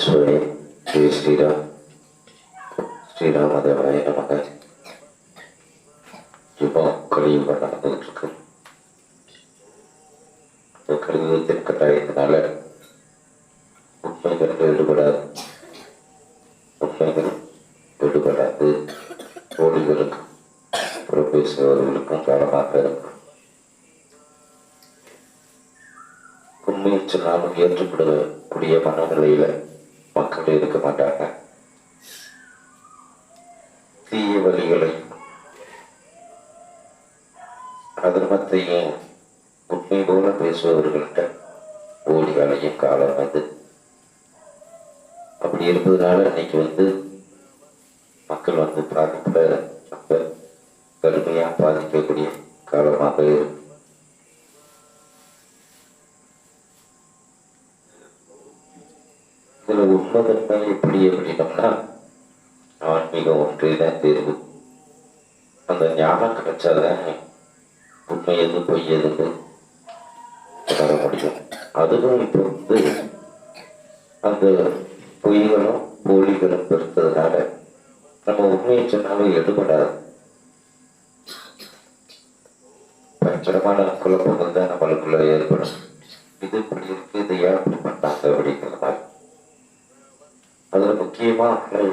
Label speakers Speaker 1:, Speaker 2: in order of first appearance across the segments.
Speaker 1: ஸ்வயம் ஜெய் ஸ்ரீராம். ஸ்ரீராமதேவாய நமக. யுகம் கலியுகம் நடந்துகிட்டு இருக்கு. இந்த கலியுகத்தின் கட்டாயத்தினால உண்மைகள் ஈடுபடாது, உண்மைகள் ஈடுபடாது போலிகளுக்கும் புறப்பேசுபவர்களுக்கும் காரணமாக இருக்கும். உண்மையை சொன்னாலும் ஏற்றுக்கொள்ளக்கூடிய மனநிலையில மக்கள் இருக்க மாட்டாங்க. தீய வழிகளை அதர்மத்தையும் உண்மை போல பேசுபவர்கள்ட்ட ஓடி அலையும் காலம் அது. அப்படி இருப்பதனால இன்னைக்கு மக்கள் பாதிப்புல ரொம்ப கடுமையா பாதிக்கக்கூடிய காலமாக இருக்கு. இதுல உண்மைத்தன்மை எப்படி அப்படின்னோம்னா ஆன்மீகம் ஒன்றைதான் தேர்வு. அந்த ஞானம் கிடைச்சாதான் உண்மை எது பொய் எதுன்னு உணர முடியும். அதுவும் இப்போ அந்த பொய்களும் போலிகளும் பெருத்ததுனால நம்ம உண்மையை சொன்னாலும் எடுபடாது. பயங்கரமான குழப்பங்கள் தான் நம்மளுக்குள்ள ஏற்படும். இது இப்படி இருக்கு, இது ஏன் இப்படி பண்ணாங்க அப்படிங்கிற மாதிரி. அதுல முக்கியமா ஆலய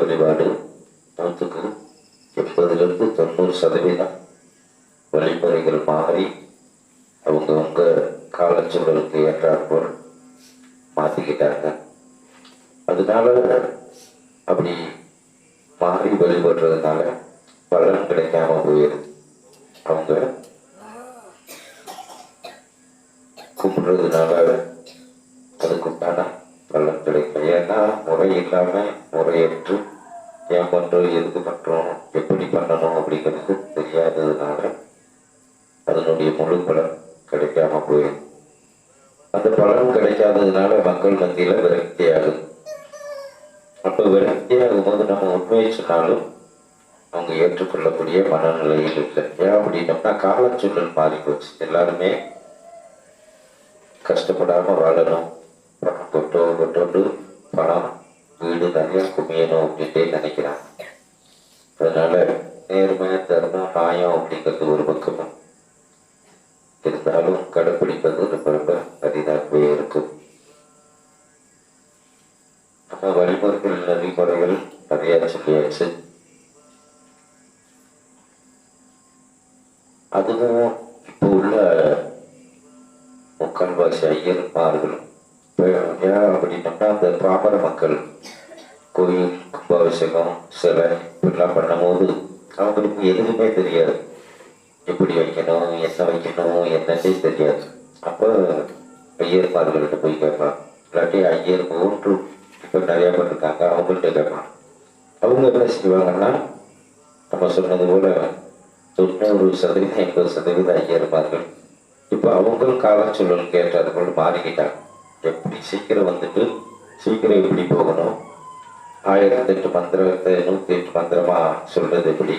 Speaker 1: வழிபாடு 80% வழிமுறைகள் மாறி அவங்கவுங்க காலச்சூழலுக்கு ஏற்றாற்போல் மாற்றிக்கிட்டாங்க. அதனால அப்படி மாறி வழிபடுறதுனால பலன் கிடைக்காம போயிடுது. அவங்க கும்பிடுறதுனால அதுக்குண்டான பலன் கிடைக்கும். ஏன்னா முறை இல்லாம முறையற்று ஏன் பண்றோம், எதுக்கு பண்றோம், எப்படி பண்ணணும் அப்படிங்கிறது தெரியாததுனால அதனுடைய முழு பலன் கிடைக்காம போயிடும். அந்த பலன் கிடைக்காததுனால மக்கள் மத்தியில விரக்தி ஆகுது. அப்ப விரக்தி ஆகும் போது நம்ம உண்மையை சொன்னாலும் அவங்க ஏற்றுக்கொள்ளக்கூடிய மனநிலையில் இல்லை. ஏன் அப்படின்னோம்னா காலச்சூழல் மாறி போச்சு. எல்லாருமே கஷ்டப்படாம வாழணும், பணம் கொட்டோண்டு பணம் வீடு நிறைய குமியணும் அப்படின்ட்டே நினைக்கிறாங்க. அதனால நேர்மை தர்மம் நியாயம் அப்படிங்கிறது ஒரு பக்கமும் இருந்தாலும் கடைப்பிடிப்பது ரொம்ப ரொம்ப அரிதாகவே இருக்கும். நம்ம வழிமுறைகள் நெறிமுறைகள் நிறைய சொல்லியாச்சு. அதுவும் இப்போ உள்ள முக்கால்வாசி ஐயர்மார்களும் ஏன் அப்படின்னோம்னா அந்த பாமர மக்கள் கோயில் கும்பாபிஷேகம் சிலை இப்படிலாம் பண்ணும்போது அவங்களுக்கு எதுவுமே தெரியாது. எப்படி வைக்கணும், என்ன வைக்கணும், என்னன்னே தெரியாது. அப்போ ஐயர்மார்கள்ட்ட போய் கேட்பான். இல்லாட்டி ஐயர் மூன்று இப்போ நிறையா பேர் இருக்காங்க, அவங்கள்ட்ட கேட்பான். அவங்க என்ன செய்வாங்கன்னா நம்ம சொன்னது போல 90% 80% ஐயர்மார்கள் இப்போ அவங்க காலச்சூழல் கேட்டாது போல மாறிக்கிட்டாங்க. எப்படி சீக்கிரம் சீக்கிரம் எப்படி போகணும், 1008 மந்திரத்தை 108 மந்திரமா சொல்றது எப்படி.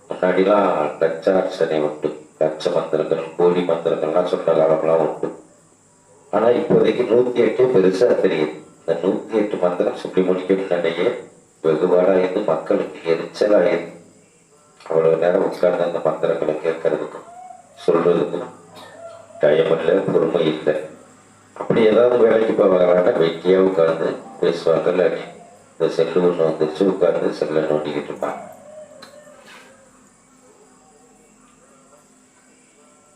Speaker 1: முன்னாடிலாம் லட்சார்ச்சனை உண்டு, லட்ச மந்திரங்கள் கோடி மந்திரங்கள்லாம் சொன்ன காலம்லாம் உண்டு. ஆனா இப்போதைக்கு 108 பெருசா தெரியுது. இந்த 108 மந்திரம் சொல்லி முடிக்கணும்னாலேயே வெகுபாடாயிருந்து மக்களுக்கு எரிச்சலாயிருந்து அவ்வளவு நேரம் உட்கார்ந்து அந்த மந்திரங்களை கேட்கறதுக்கும் சொல்றதுக்கும் டைம் இல்லை, பொறுமை இல்லை. அப்படி ஏதாவது வேலைக்கு போவாங்களாட்டா வெட்டியா உட்கார்ந்து பேசுவாங்க. இல்லாட்டி இந்த செல்லு ஒன்று வந்துருச்சு உட்கார்ந்து செல்லை நோண்டிக்கிட்டு இருப்பாங்க.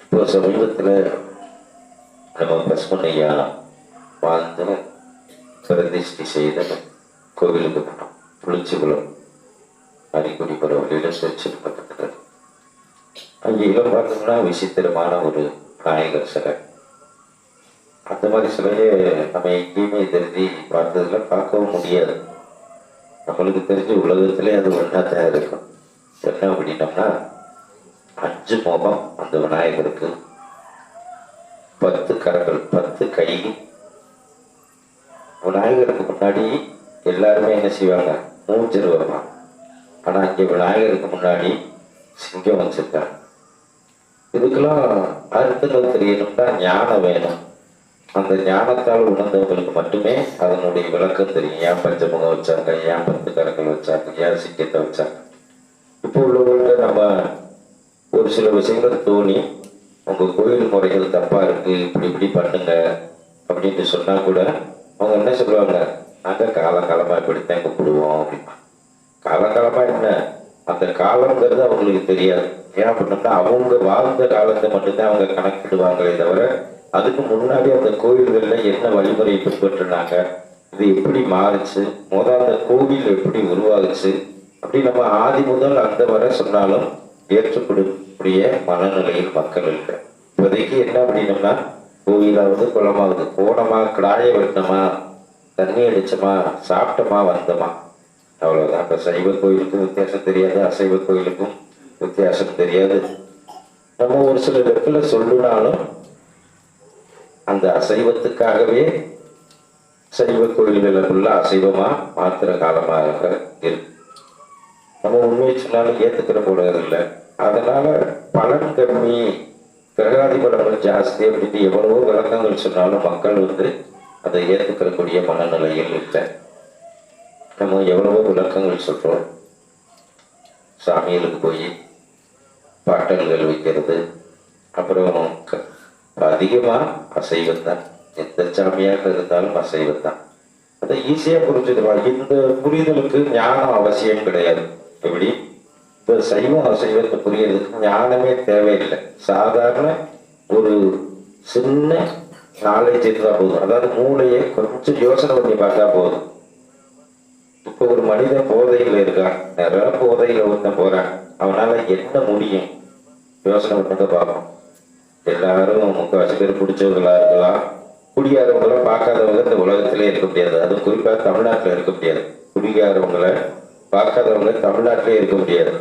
Speaker 1: இப்போ சமீபத்தில் நம்ம பசுமனையா வாழ்ந்து பிரதிஷ்டி செய்த கோவிலுக்கு போனோம். புளிச்சிக்குளம் அரிக்குடி போகிற வழியில சுவிச்சு பக்கத்தில் அங்கேயும் பார்த்தோம்னா விசித்திரமான ஒரு நாயகர் சிலை. அந்த மாதிரி சிலையை நம்ம எங்கேயுமே தெரிஞ்சு பார்த்ததுல பார்க்கவும் முடியாது. நம்மளுக்கு தெரிஞ்சு உலகத்திலே அது ஒன்றாத்தான் இருக்கும். என்ன அப்படின்னோம்னா 5 முகம் அந்த விநாயகருக்கு, 10 கரங்கள், 10 கை. விநாயகருக்கு முன்னாடி எல்லாருமே என்ன செய்வாங்க, மூஞ்சல் வருவாங்க. ஆனா இங்கே விநாயகருக்கு முன்னாடி சிங்கம் வச்சிருக்காங்க. இதுக்கெல்லாம் அர்த்தங்கள் தெரியணும்னா ஞானம் வேணும். அந்த ஞானத்தால் உணர்ந்தவங்களுக்கு மட்டுமே அதனுடைய விளக்கம் தெரியும். ஏன் பஞ்சமுகம் வச்சாங்க, ஏன் 10 கரங்கள் வச்சாங்க, ஏன் சிங்கத்தை வச்சாங்க. இப்போ உள்ளவங்கள்ட்ட நம்ம ஒரு சில விஷயங்கள் தோணி உங்கள் கோயில் முறைகள் தப்பாக இருக்குது, இப்படி பண்ணுங்க அப்படின்ட்டு சொன்னால் கூட அவங்க என்ன சொல்லுவாங்க, நாங்கள் காலங்காலமாக இப்படித்தான் கூப்பிடுவோம் அப்படின்னா. காலங்காலமாக என்ன, அந்த காலங்கிறது அவங்களுக்கு தெரியாது. ஏன் அப்படின்னா அவங்க வாழ்ந்த காலத்தை மட்டும்தான் அவங்க கணக்கிடுவாங்களே தவிர அதுக்கு முன்னாடி அந்த கோயில்களில் என்ன வழிமுறையை பின்பற்றினாங்க, இது எப்படி மாறுச்சு, அந்த கோவில் எப்படி உருவாகுச்சு, அப்படி நம்ம ஆதி முதல் அந்த வரை சொன்னாலும் ஏற்றுக்கொள்ளக்கூடிய மனநிலையில் மக்கள் இருக்க. இப்போதைக்கு என்ன அப்படின்னோம்னா, கோவிலாவது குளமாவது போனோமா, கிடாய வெட்டினோமா, தண்ணி அடிச்சோமா, சாப்பிட்டோமா, வந்தோமா, அவ்வளோதான். இப்போ சைவ கோயிலுக்கும் வித்தியாசம் தெரியாது, அசைவ கோயிலுக்கும் வித்தியாசம் தெரியாது. நம்ம ஒரு சில இடத்துல சொல்லினாலும் அந்த அசைவத்துக்காகவே சைவ கோயில்களுக்குள்ள அசைவமா மாத்திர காலமாக இருக்கு. நம்ம உண்மையை சொன்னாலும் ஏற்றுக்கிற போறதில்லை. அதனால பலன் கம்மி, கிரகாதி பலன்கள் ஜாஸ்தி அப்படின்னு எவ்வளவோ விளக்கங்கள் சொன்னாலும் மக்கள் அதை ஏற்றுக்கிறக்கூடிய மனநிலையில் இல்லை. நம்ம எவ்வளவோ விளக்கங்கள் சொல்றோம். சாமிகளுக்கு போய் பாட்டல்கள் வைக்கிறது, அப்புறம் அதிகமாக அசைவத்தான். எந்த சாமியாக இருந்தாலும் அசைவத்தான். அதை ஈஸியாக புரிஞ்சுக்கலாம். இந்த புரிதலுக்கு ஞானம் அவசியம் கிடையாது. எப்படி இப்போ சைவம் அசைவத்தை புரியறதுக்கு ஞானமே தேவையில்லை. சாதாரண ஒரு சின்ன நாலேஜ் இருந்தால் போதும். அதாவது மூளையை கொஞ்சம் யோசனை பண்ணி பார்த்தா போதும். இப்போ ஒரு மனிதன் போதையில் இருக்கான், நிறைய போதையில் ஒருத்தன் போறான், அவனால என்ன முடியும் யோசனை பண்ணுங்க பார்ப்போம். எல்லாரும் முக்கால்வாசி பேர் பிடிச்சவங்களா இருக்கலாம், குடியாரவங்களை பார்க்காதவங்க இந்த உலகத்திலே இருக்க முடியாது. அதுவும் குறிப்பாக தமிழ்நாட்டில் இருக்க முடியாது. குடிகாரவங்களை பார்க்காதவங்க தமிழ்நாட்டிலே இருக்க முடியாது.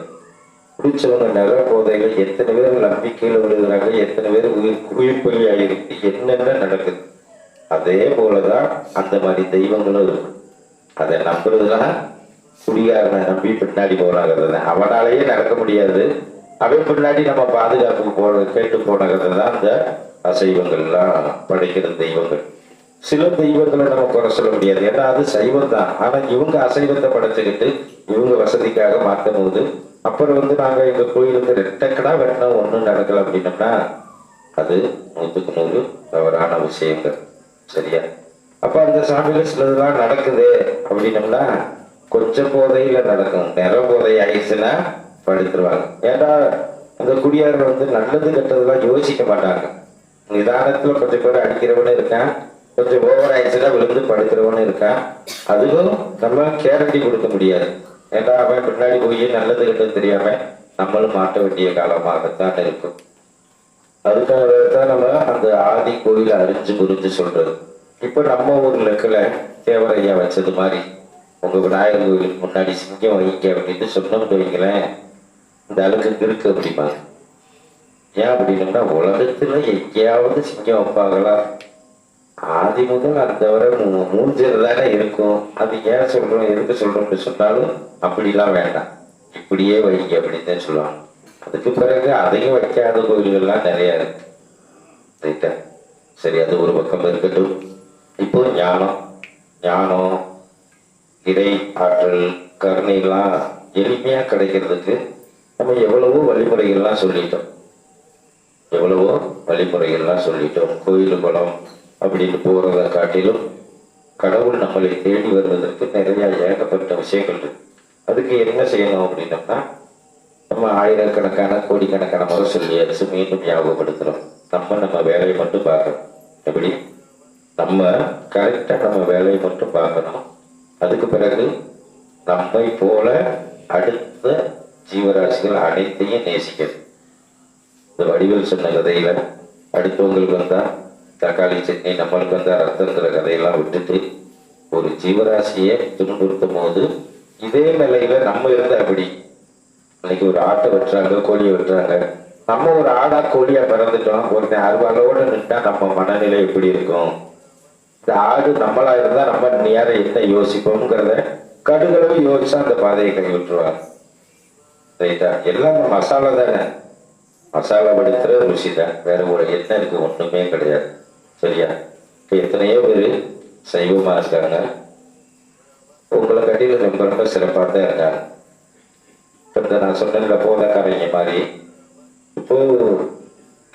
Speaker 1: பிடிச்சவங்க நிறைய போதையில எத்தனை பேர் நம்பிக்கையில் விழுகிறாங்க, எத்தனை பேர் உயிர் பலியாயிருக்கு, என்னென்ன நடக்குது. அதே போலதான் அந்த மாதிரி தெய்வங்களும் இருக்கும். அதை நம்புறதுதான் குடிகாரனை நம்பி பின்னாடி போனாங்கிறது. அவனாலேயே நடக்க முடியாது, அவன் பின்னாடி நம்ம பாதுகாப்பு கேட்டு போனது தான் அந்த அசைவங்கள்லாம் படைக்கிற தெய்வங்கள். சில தெய்வங்களை நம்ம குறை சொல்ல முடியாது, ஏன்னா அது சைவம் தான். ஆனா இவங்க அசைவத்தை படைச்சுக்கிட்டு இவங்க வசதிக்காக மாற்றும் போது அப்புறம் நாங்கள் எங்கள் கோயிலுக்கு 2 கடா வெட்டினா ஒன்றும் நடக்கல அப்படின்னோம்னா அது 100க்கு 100 தவறான விஷயங்கள். சரியா? அப்போ அந்த சாமியில் சிலதெல்லாம் நடக்குது அப்படின்னோம்னா கொஞ்சம் போதையில நடக்கும், நிற போதை ஆயிடுச்சுன்னா படுத்துருவாங்க. ஏன்னா அந்த குடியாரர் நல்லது கெட்டதெல்லாம் யோசிக்க மாட்டாங்க. நிதானத்துல கொஞ்சம் பேர் அடிக்கிறவனு இருக்கான், கொஞ்சம் ஓவர் ஆயிடுச்சுன்னா விழுந்து படுக்கிறவனு இருக்கான். அதுவும் நம்ம கேரண்டி கொடுக்க முடியாது. ஏன்னா அவன் பின்னாடி போய் நல்லது கெட்டது தெரியாம நம்மளும் மாட்ட வேண்டிய காலமாகத்தான் இருக்கும். அதுக்காகத்தான் நம்ம அந்த ஆதி கோயில் அறிஞ்சு புரிஞ்சு சொல்றது. இப்ப நம்ம ஒரு லெக்கில் தேவரையா வச்சது மாதிரி உங்க விநாயகர் கோயிலுக்கு முன்னாடி சிங்கம் வைங்க அப்படின்னு சொன்னோம்னு வைங்களேன், இந்த அளவுக்கு இருக்கு அப்படிமா. ஏன் அப்படின்னா உலகத்துல எங்கேயாவது சிங்கம் வைப்பாங்களா? ஆதி முதல் அந்த வரை மூஞ்சது தானே இருக்கும். அது ஏன் சொல்றோம், எதுக்கு சொல்றோம்னு சொன்னாலும் அப்படிலாம் வேண்டாம், இப்படியே வைங்க அப்படின்னு தான் சொல்லுவாங்க. அதுக்கு பிறகு அதையும் வைக்காத கோயில்கள்லாம் நிறைய இருக்கு. ரைட்டா? சரி, அது ஒரு பக்கம் இருக்கட்டும். இப்போ ஞானம் இறை ஆற்றல் கருணைலாம் எளிமையா கிடைக்கிறதுக்கு நம்ம எவ்வளவோ வழிமுறைகள்லாம் சொல்லிட்டோம். கோயில் குளம் அப்படின்னு போறதை காட்டிலும் கடவுள் நம்மளை தேடி வருவதற்கு நிறைய ஏகப்பட்ட விஷயங்கள் இருக்கு. அதுக்கு என்ன செய்யணும் அப்படின்னோம்னா, நம்ம ஆயிரக்கணக்கான கோடிக்கணக்கான முறை சொல்லியாச்சு, மீண்டும் ஞாபகப்படுத்துறோம். நம்ம வேலையை மட்டும் பார்க்கணும். எப்படி நம்ம கரெக்டா நம்ம வேலையை மட்டும் பார்க்கணும். அதுக்கு பிறகு நம்மை போல அடுத்த ஜீவராசிகள் அனைத்தையும் நேசிக்கணும். இந்த வடிவேல் சொன்ன கதையில அடுத்தவங்களுக்கு வந்தா தக்காளி சட்னி, நம்மளுக்கு வந்தா ரத்தங்கிற கதையெல்லாம் விட்டுட்டு ஒரு ஜீவராசியை துன்புறுத்தும் போது இதே நிலையில நம்ம இருந்தா அப்படி. இன்னைக்கு ஒரு ஆட்டை வெட்டுறாங்க, கோழியை வெட்டுறாங்க, நம்ம ஒரு ஆடா கோழியா பிறந்துட்டோம், ஒருத்தன் அருவாளோட நின்றா நம்ம மனநிலை எப்படி இருக்கும்? இந்த ஆடு நம்மளா இருந்தா நம்ம நேர என்ன யோசிப்போம்ங்கிறத கடுகளவு யோசிச்சா அந்த பாதையை கை விட்டுருவாங்க. ரைட்டா? எல்லாம் மசாலா தானே, மசாலா படுத்துற ருசி தான், வேற ஒரு என்ன இருக்கு? ஒண்ணுமே கிடையாது. சரியா? இப்போ எத்தனையோ பேர் சைவமாக இருக்காங்க, உங்களை கட்டியில் ரொம்ப ரொம்ப சிறப்பாக தான் இருக்காங்க. இப்போ நான் சொன்னதில் போலக்காரங்க மாதிரி இப்போ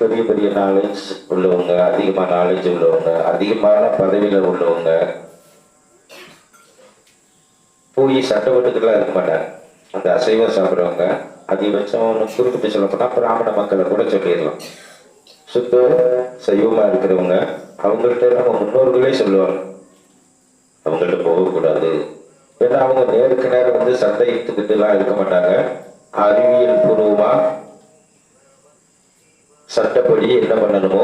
Speaker 1: பெரிய பெரிய நாலேஜ் உள்ளவங்க, அதிகமான நாலேஜ் உள்ளவங்க, அதிகமான பதவியில் உள்ளவங்க போய் சட்டப்பட்டுக்கெல்லாம் இருக்க மாட்டாங்க. அந்த அசைவம் சாப்பிட்றவங்க அதிகபட்சம் குறிப்பிட்டு சொல்லப்போனால் பிராமண மக்களை கூட சொல்லிடலாம். சுத்த சைவமாக இருக்கிறவங்க அவங்கள்ட்ட நம்ம முன்னோர்களே சொல்லுவாங்க அவங்கள்ட்ட போகக்கூடாது. ஏன்னா அவங்க நேருக்கு நேரம் வந்து சண்டையிட்டுக்கிட்டுலாம் இருக்க மாட்டாங்க. அறிவியல் பூர்வமாக சட்டப்படி என்ன பண்ணணுமோ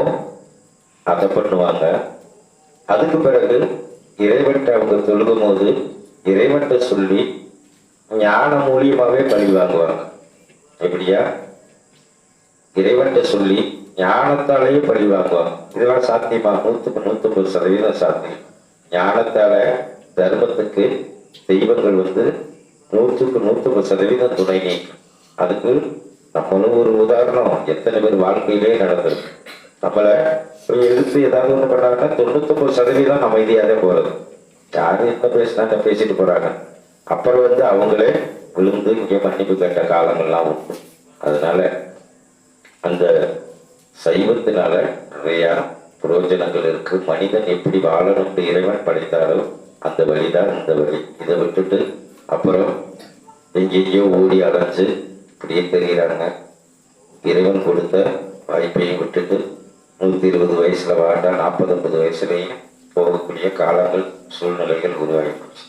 Speaker 1: அதை பண்ணுவாங்க. அதுக்கு பிறகு இறைவன்ட்ட அவங்க தொழுகும் போது இறைவன்ட்ட சொல்லி ஞான மூலியமாகவே பழி வாங்குவாங்க. எப்படியா? இறைவன்ட்ட சொல்லி ஞானத்தாலேயே பழி வாங்குவாங்க. இதெல்லாம் சாத்தியமா? 100% சாத்தியம். ஞானத்தால தர்மத்துக்கு தெய்வங்கள் வந்து 100% துணை நீக்கும். அதுக்கு நம்மளும் ஒரு உதாரணம். எத்தனை பேர் வாழ்க்கையிலே நடந்திருக்கு. நம்மளை எடுத்து ஏதாவது ஒன்று பண்ணாங்கன்னா 99% அமைதியாகவே போறது. யாரு என்ன பேசினா பேசிட்டு போறாங்க. அப்புறம் வந்து அவங்களே விழுந்து இங்கே மன்னிப்பு கேட்ட காலங்கள்லாம் உண்டு. அதனால அந்த சைவத்தினால நிறையா பிரயோஜனங்கள் இருக்கு. மனிதன் எப்படி வாழணும்னு இறைவன் படைத்தாரோ அந்த வழிதான் இந்த வழி. இதை விட்டுட்டு அப்புறம் எங்கெங்கேயோ ஓடி அலைஞ்சு இப்படியே தெரிகிறாங்க. இறைவன் கொடுத்த வாய்ப்பையும் விட்டுட்டு 120 வயசுல வாழ்ந்தா 40-50 வயசுலையும் போகக்கூடிய காலங்கள் சூழ்நிலைகள் உருவாகி போச்சு.